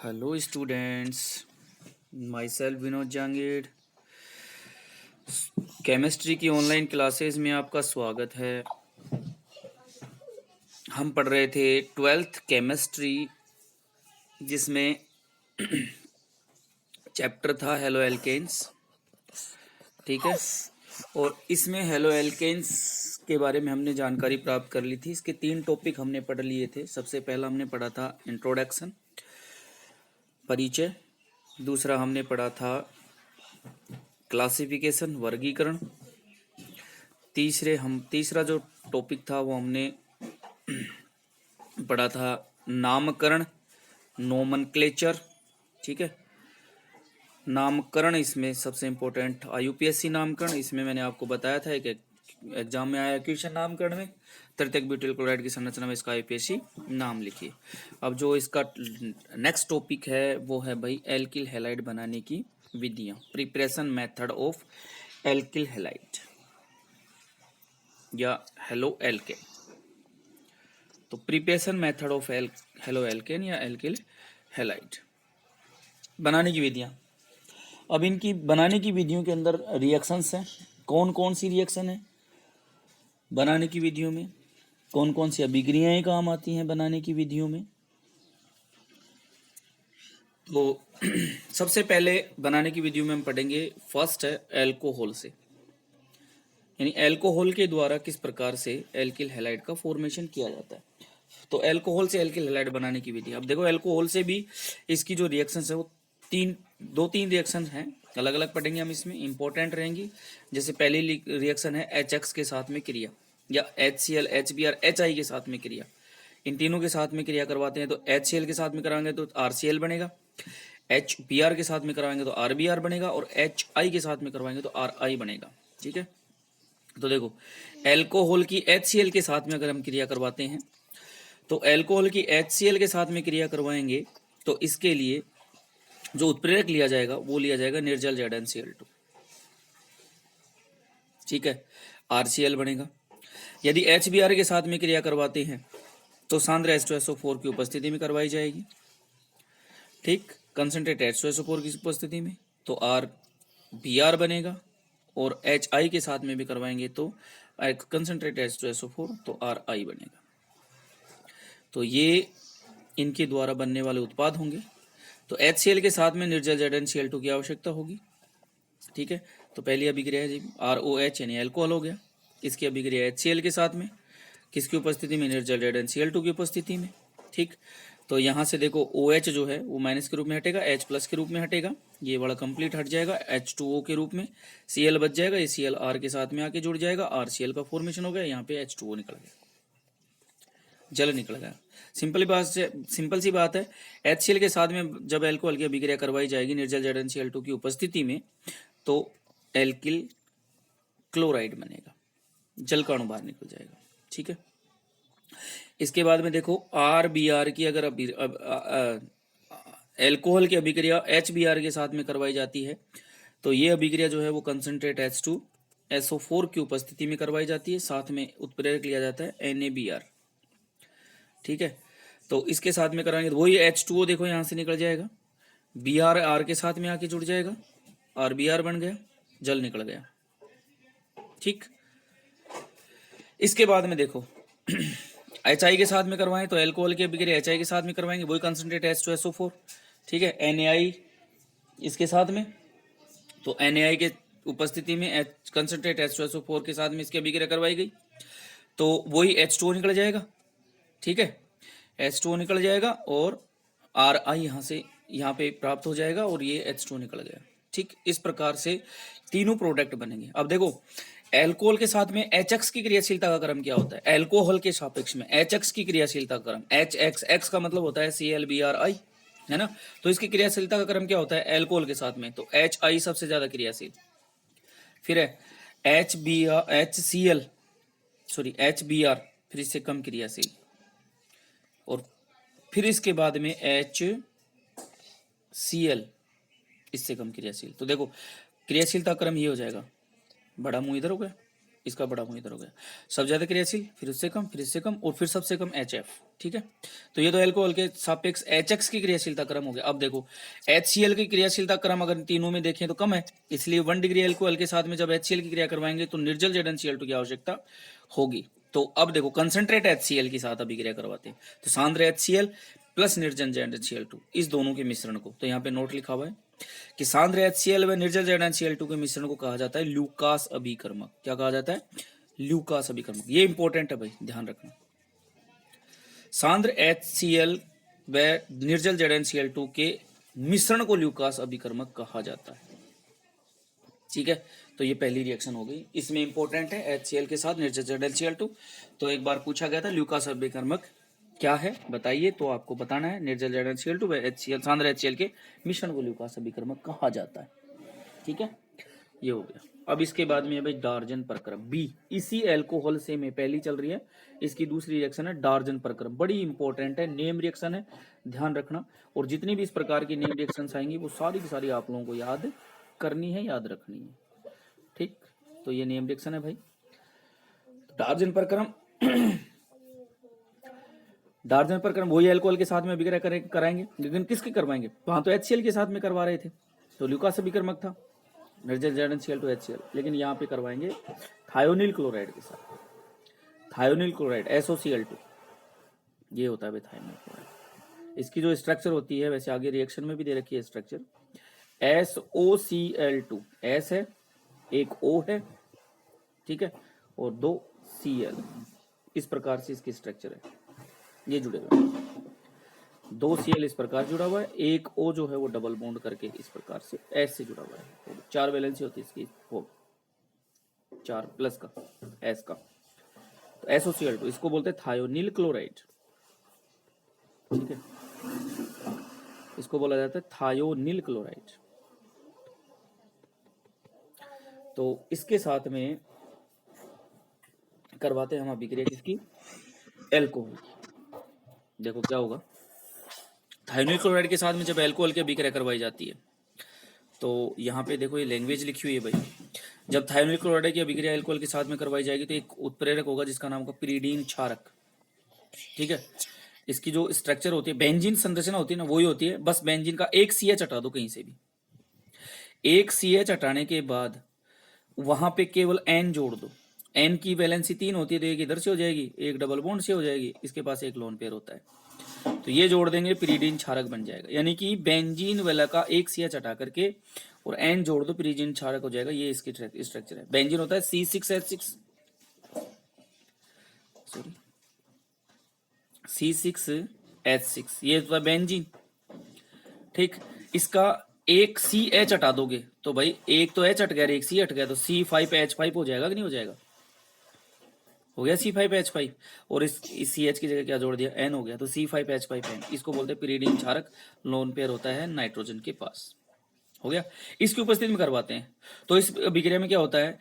Hello students, my self Vinod Jahangir. Chemistry की online classes में आपका स्वागत है। हम पढ़ रहे थे 12th केमिस्ट्री, जिसमें चैप्टर था हेलो एल्केन्स। ठीक है, और इसमें हेलो एल्केन्स के बारे में हमने जानकारी प्राप्त कर ली थी। इसके 3 टॉपिक हमने पढ़ लिए थे। सबसे पहला हमने पढ़ा था इंट्रोडक्शन, परिचय। दूसरा हमने पढ़ा था क्लासिफिकेशन, वर्गीकरण। तीसरा जो टॉपिक था वो हमने पढ़ा था नामकरण, नोमेनक्लेचर। ठीक है, नामकरण इसमें सबसे इम्पोर्टेंट यूपीएससी नामकरण। इसमें मैंने आपको बताया था एक एग्जाम में आया क्वेश्चन नामकरण में, तृतीयक ब्यूटिल क्लोराइड की संरचना में इसका यूपीएससी नाम लिखिए। अब जो इसका नेक्स्ट टॉपिक है वो है भाई एल्किल हैलाइड बनाने की विधियां, preparation method of alkyl halide या हेलो एल्केन। तो preparation method of halo alkane या एल्किल हैलाइड बनाने की विधियां। अब इनकी बनाने की विधियों के अंदर रिएक्शंस हैं। कौन कौन सी रिएक्शन है बनाने की विधियों में, कौन कौन सी अभिक्रियाएं काम आती हैं बनाने की विधियों में। तो सबसे पहले बनाने की विधियों में हम पढ़ेंगे, फर्स्ट है एल्कोहल से, यानी एल्कोहल के द्वारा किस प्रकार से एल्किल हैलाइड का फॉर्मेशन किया जाता है। तो एल्कोहल से एल्किल हैलाइड बनाने की विधि। अब देखो, एल्कोहल से भी इसकी जो रिएक्शंस है वो दो तीन रिएक्शन हैं, अलग अलग पढ़ेंगे हम, इसमें इंपॉर्टेंट रहेंगी। जैसे पहली रिएक्शन है HX के साथ में क्रिया, या HCl, HBr, HI के साथ में क्रिया। इन तीनों के साथ में क्रिया करवाते हैं तो HCl के साथ में कराएंगे तो RCl बनेगा, HBr के साथ में कराएंगे तो RBr बनेगा, और HI के साथ में करवाएंगे तो RI बनेगा। ठीक है, तो देखो एल्कोहल की HCl के साथ में अगर हम क्रिया करवाते हैं तो एल्कोहल की HCl के साथ में क्रिया करवाएंगे तो इसके लिए जो उत्प्रेरक लिया जाएगा वो लिया जाएगा निर्जल ZnCl2। ठीक है, RCl बनेगा। यदि HBr के साथ में क्रिया करवाते हैं तो सांद्र H2SO4 की उपस्थिति में करवाई जाएगी। ठीक, कंसंट्रेट H2SO4 की उपस्थिति में तो RBr बनेगा, और HI के साथ में भी करवाएंगे तो कंसंट्रेट H2SO4 तो RI बनेगा। तो ये इनके द्वारा बनने वाले उत्पाद होंगे। तो HCl के साथ में निर्जल ZnCl2 की आवश्यकता होगी। ठीक है, तो पहली अभिक्रिया है जी ROH यानी एल्कोहल हो गया। इसकी अभिक्रिया HCl के साथ में, किसकी उपस्थिति में, निर्जल ZnCl2 की उपस्थिति में। ठीक, तो यहाँ से देखो OH जो है वो माइनस के रूप में हटेगा, H प्लस के रूप में हटेगा, ये वाला कंप्लीट हट जाएगा, H2O के रूप में Cl बच जाएगा, ये Cl R के साथ में आके जुड़ जाएगा, RCl का फॉर्मेशन हो गया, यहाँ पे H2O निकल गया, जल निकल गया। सिंपल सी बात है। HCl के साथ में जब एल्कोहल की अभिक्रिया करवाई जाएगी निर्जल ZnCl2 की उपस्थिति में तो एल्किल क्लोराइड बनेगा, जल का अणु बाहर निकल जाएगा। ठीक है, इसके बाद में देखो RBr की अगर एल्कोहल की अभिक्रिया HBr के साथ में करवाई जाती है तो ये अभिक्रिया जो है वो कंसंट्रेट H2SO4 की उपस्थिति में करवाई जाती है, साथ में उत्प्रेरक लिया जाता है NaBr। ठीक है, तो इसके साथ में कराएंगे तो वही H2O देखो यहाँ से निकल जाएगा, Br R के साथ में आके जुड़ जाएगा, RBr बन गया, जल निकल गया। ठीक, इसके बाद में देखो HI के साथ में करवाएं तो एल्कोहल की अभिक्रिया HI के साथ में करवाएंगे, वही कंसंट्रेट H2SO4। ठीक है, NaI इसके साथ में, तो NaI के उपस्थिति में कंसंट्रेट H2SO4 के साथ में इसकी अभिक्रिया करवाई गई तो वही H2O निकल जाएगा। ठीक है, H2O निकल जाएगा और RI यहाँ से यहाँ पे प्राप्त हो जाएगा और ये H2O निकल गया। ठीक, इस प्रकार से तीनों प्रोडक्ट बनेंगे। अब देखो एल्कोहल के साथ में HX की क्रियाशीलता का क्रम क्या होता है, एल्कोहल के सापेक्ष में HX की क्रियाशीलता का क्रम, HX का मतलब होता है ClBrI, है ना। तो इसकी क्रियाशीलता का क्रम क्या होता है एल्कोहल के साथ में, तो HI सबसे ज्यादा क्रियाशील, फिर है HBr फिर इससे कम क्रियाशील, और फिर इसके बाद में HCl इससे कम क्रियाशील। तो देखो क्रियाशीलता क्रम ये हो जाएगा, बड़ा मुंह इधर हो गया, इसका बड़ा मुंह इधर हो गया, सबसे ज्यादा क्रियाशील, फिर उससे कम, फिर इससे कम, और फिर सबसे कम HF। ठीक है, तो ये तो अल्कोहल के सापेक्ष HX की क्रियाशीलता क्रम हो गया। अब देखो HCl की क्रियाशीलता क्रम अगर तीनों में देखें तो कम है, इसलिए 1 डिग्री अल्कोहल के साथ में जब HCl की क्रिया करवाएंगे तो निर्जल ZnCl2 की आवश्यकता होगी। तो अब देखो कंसंट्रेट HCl के साथ अभी क्रिया करवाते हैं, तो सांद्र HCl प्लस निर्जल ZnCl2 इस दोनों के मिश्रण को, तो यहाँ पे नोट लिखा हुआ है कि सांद्र HCl व निर्जल ZnCl2 के मिश्रण को कहा जाता है ल्यूकास अभिकर्मक। क्या कहा जाता है? ल्यूकास अभिकर्मक। ये इंपॉर्टेंट है भाई, ध्यान रखना। सांद्र HCl व निर्जल ZnCl2 के मिश्रण को ल्यूकास अभिकर्मक कहा जाता है। ठीक है, तो ये पहली रिएक्शन हो गई, इसमें इंपॉर्टेंट है HCl के साथ निर्जल ZnCl2। तो एक बार पूछा गया था ल्यूकास अभिकर्मक क्या है बताइए, तो आपको बताना है निर्जल ZnCl2 व HCl सांद्र HCl के मिश्रण को ल्यूकास अभिकर्मक कहा जाता है। ठीक है, ये हो गया। अब इसके बाद में है भाई डार्जन प्रक्रम बी, इसी अल्कोहल से में पहली चल रही है, इसकी दूसरी रिएक्शन है डार्जन प्रक्रम। बड़ी इंपॉर्टेंट है, नेम रिएक्शन है, ध्यान रखना। और जितनी भी इस प्रकार की नेम रिएक्शन आएंगी वो सारी की सारी आप लोगों को याद करनी है, याद रखनी है। ठीक, तो ये नेम रिएक्शन है भाई डार्जन प्रक्रम। डार्जन प्रक्रम वही अल्कोहल के साथ में अभिक्रिया कराएंगे, लेकिन किसके करवाएंगे? वहां तो HCl के साथ में करवा रहे थे, तो ल्यूकास अभिकर्मक था निर्जल ZnCl2 HCl, लेकिन यहाँ पे करवाएंगे थायोनिल क्लोराइड के साथ। थायोनिल क्लोराइड SOCl2, ये होता है भाई थायोनिल क्लोराइड। इसकी जो स्ट्रक्चर होती है, वैसे आगे रिएक्शन में भी दे रखी है स्ट्रक्चर, SOCl2, S है, एक O है, ठीक है, और 2 Cl, इस प्रकार से इसकी स्ट्रक्चर है, ये जुड़े हुए हैं। 2 Cl इस प्रकार जुड़ा हुआ है, एक O जो है वो डबल बॉन्ड करके इस प्रकार से S से जुड़ा हुआ है। 4 वैलेंसी होती है इसकी, वो 4 प्लस का S का, तो SOCl2 इसको बोलते हैं थायोनिल क्लोराइड। ठीक है, इसको बोला जाता है थायोनिल क्लोराइड। तो इसके साथ में करवाते हैं हम अभिक्रिया किसकी? एल्कोहल। देखो क्या होगा, थायोनिल क्लोराइड के साथ में जब एल्कोहल की अभिक्रिया करवाई जाती है, तो यहाँ पे देखो ये लैंग्वेज लिखी हुई है भाई। जब थायोनिल क्लोराइड की अभिक्रिया एल्कोहल के साथ में करवाई जाएगी तो एक उत्प्रेरक होगा जिसका नाम होगा पिरीडीन क्षारक। ठीक है, इसकी जो स्ट्रक्चर होती है, बेंजीन संरचना होती है ना, वही होती है, बस बेंजीन का एक CH हटा दो कहीं से भी, एक CH हटाने के बाद वहां पे केवल N जोड़ दो। N की वैलेंसी 3 होती है, तो एक इधर से हो जाएगी, एक डबल बॉन्ड से हो जाएगी, इसके पास एक लोन पेयर होता है, तो ये जोड़ देंगे, पिरीडीन क्षारक बन जाएगा। यानी कि बेंजीन वाला का एक CH हटा करके और N जोड़ दो, पिरीडीन क्षारक हो जाएगा। ये इसकी स्ट्रक्चर है। बेंजीन होता है C6H6, सॉरी C6H6, ये होता है बेंजीन। ठीक, इसका एक CH हटा दोगे तो भाई एक तो H हट गया, एक C हट गया, तो C5H5 हो जाएगा कि नहीं हो जाएगा? हो गया C5H5, और इस CH की जगह क्या जोड़ दिया? N हो गया, तो C5H5N, इसको बोलते हैं पिरीडीन क्षारक। लोन पेयर होता है नाइट्रोजन के पास। हो गया, इसकी उपस्थिति में करवाते हैं। तो इस अभिक्रिया में क्या होता है,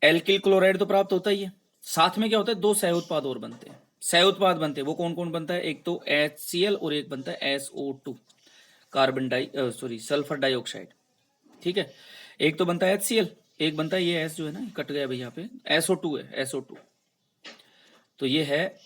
एल्किल क्लोराइड तो प्राप्त होता ही है, साथ में क्या होता है, 2 सह उत्पाद और बनते हैं। सह उत्पाद बनते हैं वो कौन कौन बनता है? एक तो HCl और एक बनता है SO2, सल्फर डाइऑक्साइड। ठीक है, एक तो बनता है HCl, एक बनता है ये S जो है ना, कट गया भाई यहाँ पे, SO2 है, SO2, तो ये है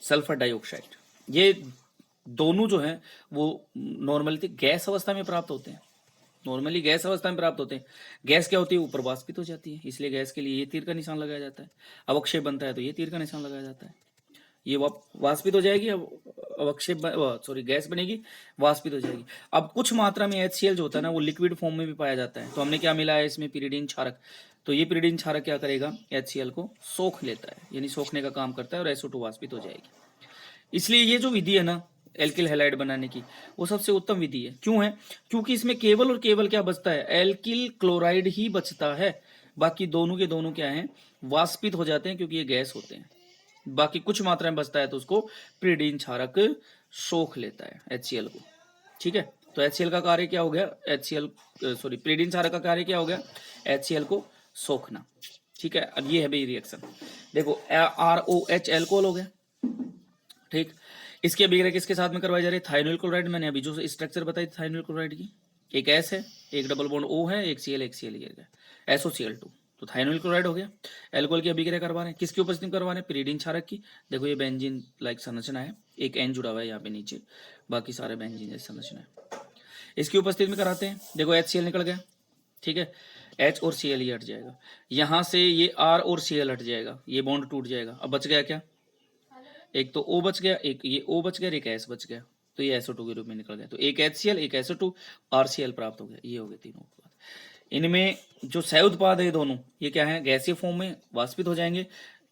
सल्फर डाइऑक्साइड। ये दोनों जो हैं वो नॉर्मली गैस अवस्था में प्राप्त होते हैं, नॉर्मली गैस अवस्था में प्राप्त होते हैं। गैस क्या होती है? ऊपर वाष्पित हो जाती है, इसलिए गैस के लिए ये तीर का निशान लगाया जाता है। अवक्षेप बनता है तो ये तीर का निशान लगाया जाता है। ये वाष्पित हो जाएगी, अवक्षेप गैस बनेगी, वाष्पित हो जाएगी। अब कुछ मात्रा में HCl जो होता है ना, वो लिक्विड फॉर्म में भी पाया जाता है, तो हमने क्या मिला है इसमें? पिरीडीन क्षारक। तो ये पिरीडीन क्षारक क्या करेगा? HCl को सोख लेता है, यानी सोखने का काम करता है, और SO2 वाष्पित हो जाएगी। इसलिए ये जो विधि है ना एल्किल हैलाइड बनाने की, वो सबसे उत्तम विधि है। क्यों है? क्योंकि इसमें केवल और केवल क्या बचता है? एल्किल क्लोराइड ही बचता है। बाकी दोनों के दोनों क्या हैं? वाष्पित हो जाते हैं, क्योंकि ये गैस होते हैं। बाकी कुछ मात्रा में बचता है तो उसको पिरीडीन क्षारक सोख लेता है HCl को। ठीक है, तो HCl का कार्य क्या हो गया? पिरीडीन क्षारक का कार्य क्या हो गया? HCl को सोखना। ठीक है, अब ये है भाई रिएक्शन। देखो ROH एल्कोहल हो गया। ठीक, इसकी अभिक्रिया किसके साथ में करवाई जा रही है? Thionyl chloride. मैंने अभी जो स्ट्रक्चर बताई थायोनिल क्लोराइड की, एक S है, एक डबल बॉन्ड O है, एक Cl, एक Cl, SOCl2। तो थाइनोइल क्लोराइड हो गया। एल्कोहल की अभिक्रिया करवा रहे हैं, किसकी उपस्थिति में करवा रहे हैं, पिरीडीन क्षारक की। देखो ये बेंजीन लाइक संरचना है, एक एन जुड़ा हुआ है यहाँ पे नीचे, बाकी सारे बेंजीन जैसी संरचना है। इसकी उपस्थिति में कराते हैं। देखो HCl निकल गया, ठीक है, H और Cl ये हट जाएगा, यहाँ से ये R और Cl हट जाएगा, ये बॉन्ड टूट जाएगा। अब बच गया क्या, एक तो O बच गया, एक ये O बच गया, एक S बच गया, तो ये SO2 के रूप में निकल गया। तो एक HCl एक SO2 RCl प्राप्त हो गया। ये हो गए तीनों उत्पाद। इनमें जो सह उत्पाद है दोनों, ये क्या है, गैसीय फॉर्म में वाष्पित हो जाएंगे,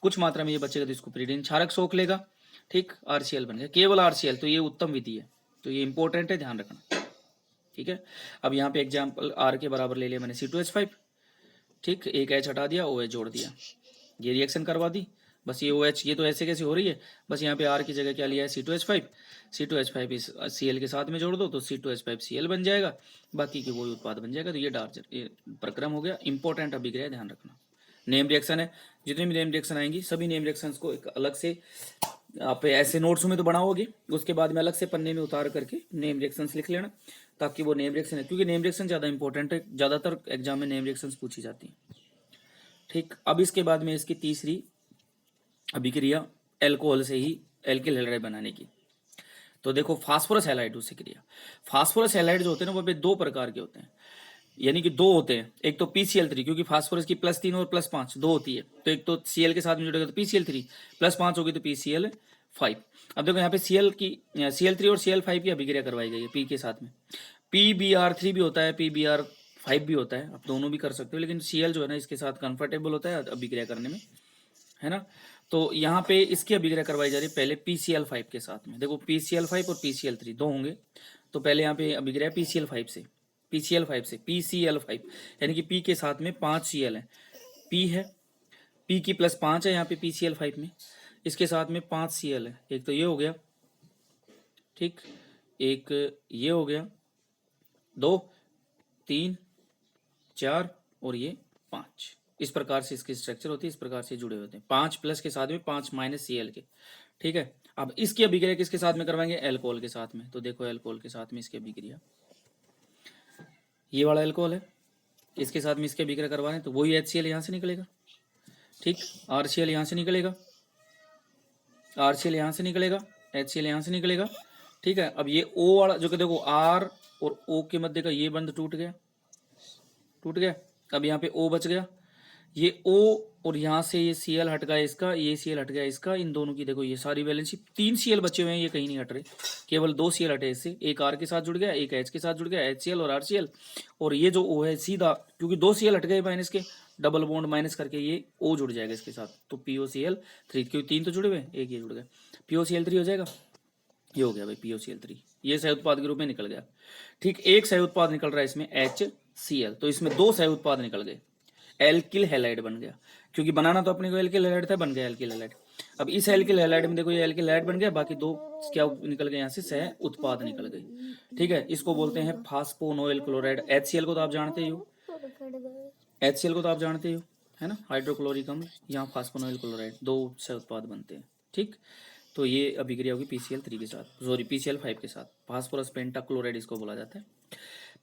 कुछ मात्रा में ये बचेगा तो इसको पिरीडीन क्षारक सोख लेगा, ठीक, RCl बन गया, केवल RCl। तो ये उत्तम विधि है, तो ये इंपॉर्टेंट है, ध्यान रखना, ठीक है। अब यहाँ पे एग्जाम्पल R के बराबर ले लिया मैंने C2H5, ठीक, एक H हटा दिया, OH जोड़ दिया, ये रिएक्शन करवा दी। बस ये OH, ये तो ऐसे कैसे हो रही है, बस यहाँ पे R की जगह क्या लिया है, C2H5, C2H5 इस Cl के साथ में जोड़ दो तो C2H5Cl बन जाएगा, बाकी की वही उत्पाद बन जाएगा। तो ये डार्क प्रक्रम हो गया, इंपॉर्टेंट अभिक्रिया, ध्यान रखना। नेम रिएक्शन है, जितने भी नेम रिएक्शन आएंगी सभी नेम रिएक्शंस को एक अलग से आप ऐसे नोट्स में तो बनाओगे, उसके बाद में अलग से पन्ने में उतार करके नेम रिएक्शंस लिख लेना, ताकि वो नेम रिएक्शन है, क्योंकि नेम रिएक्शन ज़्यादा इंपॉर्टेंट है, ज़्यादातर एग्जाम में नेम रिएक्शंस पूछी जाती हैं, ठीक। अब इसके बाद में इसकी तीसरी अभिक्रिया एल्कोहल से ही एल्किल हैलाइड बनाने की। तो देखो फास्फोरस हैलाइड से क्रिया, फास्फोरस हैलाइड जो होते हैं ना वो दो प्रकार के होते हैं, यानी कि दो होते हैं। एक तो PCl3, क्योंकि फास्फोरस की +3 और +5 दो होती है, तो एक तो Cl के साथ में जुड़ेगा तो PCl3, +5 होगी तो PCl5। अब देखो यहाँ पे Cl3 और Cl5 की अभिक्रिया करवाई गई है P के साथ में। PBr3 भी होता है, PBr5 भी होता है, आप दोनों भी कर सकते हो, लेकिन Cl जो है ना इसके साथ कंफर्टेबल होता है अभिक्रिया करने में, है ना। तो यहाँ पे इसकी अभिक्रिया करवाई जा रही है पहले PCl5 के साथ में। देखो PCl5 और PCl3 दो होंगे, तो पहले यहाँ पे अभिक्रिया PCl5 से PCl5, यानी कि P के साथ में 5 Cl है, P है, P की +5 है यहाँ पे PCl5 में, इसके साथ में 5 Cl है। एक तो ये हो गया, ठीक, एक ये हो गया, 2 3 4 और ये 5। इस प्रकार से इसकी स्ट्रक्चर होती है, इस प्रकार से जुड़े होते हैं, 5 प्लस के साथ में 5 माइनस Cl के, ठीक है। अब इसकी अभिक्रिया किसके साथ में करवाएंगे, एल्कोहल के साथ में। तो देखो एल्कोहल के साथ में इसकी अभिक्रिया, ये वाला एल्कोहल है, इसके साथ में इसके अभिक्रिया करवाने तो वही HCl यहाँ से निकलेगा, ठीक, RCl यहाँ से निकलेगा, RCl यहाँ से निकलेगा, HCl यहाँ से निकलेगा, ठीक है। अब ये O वाला जो कि देखो R और O के मध्य का ये बंध टूट गया। अब यहाँ पे O बच गया, ये O और यहाँ से ये Cl हट गया इसका, ये Cl हट गया इसका, इन दोनों की देखो ये सारी वैलेंसी, 3 Cl बचे हुए हैं, ये कहीं नहीं हट रहे, केवल 2 Cl हटे इससे, एक R के साथ जुड़ गया, एक H के साथ जुड़ गया, HCl और RCl, और ये जो O है सीधा, क्योंकि 2 Cl हट गए माइनस के, डबल बॉन्ड माइनस करके ये O जुड़ जाएगा इसके साथ, तो POCl3, क्योंकि 3 तो जुड़े हुए, एक ये जुड़ गया, POCl3 हो जाएगा, ये हो गया भाई POCl3, ये सह उत्पाद के रूप में निकल गया, ठीक। एक सह उत्पाद निकल रहा है इसमें HCl, तो इसमें 2 सह उत्पाद निकल गए, एल्किल हैलाइड बन गया, क्योंकि बनाना तो अपने को एल्किल हैलाइड था, बन गया एल्किल हैलाइड। अब इस एल्किल हैलाइड में देखो ये एल्किल हैलाइड बन गया, बाकी 2 क्या निकल गए यहाँ से, सह उत्पाद निकल गए, ठीक है। इसको बोलते हैं फास्फोनोइल क्लोराइड। HCl को तो आप जानते ही हो, HCl को तो आप जानते ही हो, है ना, हाइड्रोक्लोरिक अम्ल, यहाँ फास्फोनोइल क्लोराइड, 2 सह उत्पाद बनते हैं, ठीक। तो ये अभिक्रिया होगी PCl3 के साथ, सॉरी PCl5 के साथ, फास्फोरस पेंटाक्लोराइड इसको बोला जाता है।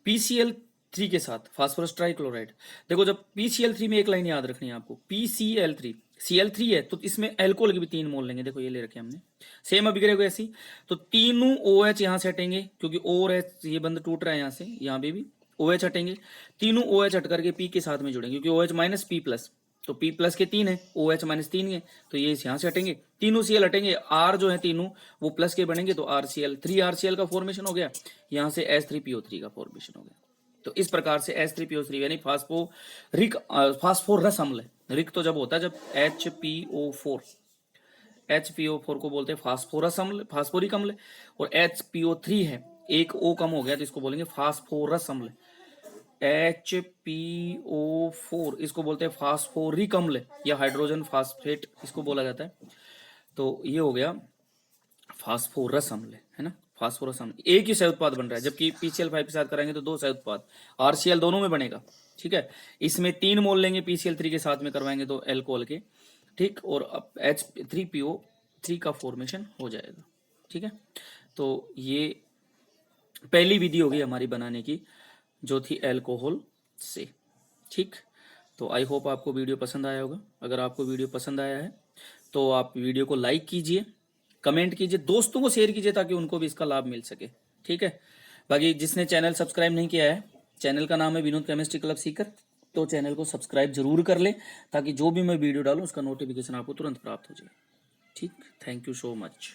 PCl3 के साथ फास्फोरस ट्राइक्लोराइड। देखो जब PCl3 में एक लाइन याद रखनी है आपको, PCl3 Cl3 है तो इसमें एल्कोहल के भी 3 मोल लेंगे, देखो ये ले रखे हमने, सेम अभिक्रिया को ऐसी, तो तीनों OH यहाँ से हटेंगे, क्योंकि OH ये बंद टूट रहा है यहाँ से, यहाँ पे भी OH हटेंगे, तीनों OH हट करके P के साथ में जुड़ेंगे, क्योंकि OH माइनस P प्लस, तो P प्लस के 3 है, OH माइनस 3 है, तो ये यहाँ से हटेंगे, तीनों Cl हटेंगे, R जो है तीनों वो प्लस के बनेंगे, तो RCl 3RCl का फॉर्मेशन हो गया, यहाँ से H3PO3 का फॉर्मेशन हो गया। तो इस प्रकार से H3PO3 यानी फास्फोरस अम्ल, रिक तो जब होता है जब HPO4 को बोलते हैं फास्फोरस अम्ल, फास्फोरिक अम्ल, और HPO3 है, एक O कम हो गया तो इसको बोलेंगे फास्फोरस अम्ल। HPO4 इसको बोलते हैं फास्फोरिक अम्ल या हाइड्रोजन फास्फेट इसको बोला जाता है। तो ये हो गया फास्फोरस अम्ल, है ना, फास्फोरस अम्ल एक ही सह उत्पाद बन रहा है, जबकि PCl5 के साथ कराएंगे तो 2 सह उत्पाद, RCl दोनों में बनेगा, ठीक है। इसमें 3 मोल लेंगे, PCl3 के साथ में करवाएंगे तो एल्कोहल के, ठीक, और अब H3PO3 का फॉर्मेशन हो जाएगा, ठीक है। तो ये पहली विधि होगी हमारी बनाने की, जो थी एल्कोहल से, ठीक। तो आई होप आपको वीडियो पसंद आया होगा। अगर आपको वीडियो पसंद आया है तो आप वीडियो को लाइक कीजिए, कमेंट कीजिए, दोस्तों को शेयर कीजिए ताकि उनको भी इसका लाभ मिल सके। ठीक है। बाकी जिसने चैनल सब्सक्राइब नहीं किया है, चैनल का नाम है विनोद केमिस्ट्री क्लब सीकर, तो चैनल को सब्सक्राइब जरूर कर ले ताकि जो भी मैं वीडियो डालूं उसका नोटिफिकेशन आपको तुरंत प्राप्त हो जाए। ठीक, थैंक यू सो मच।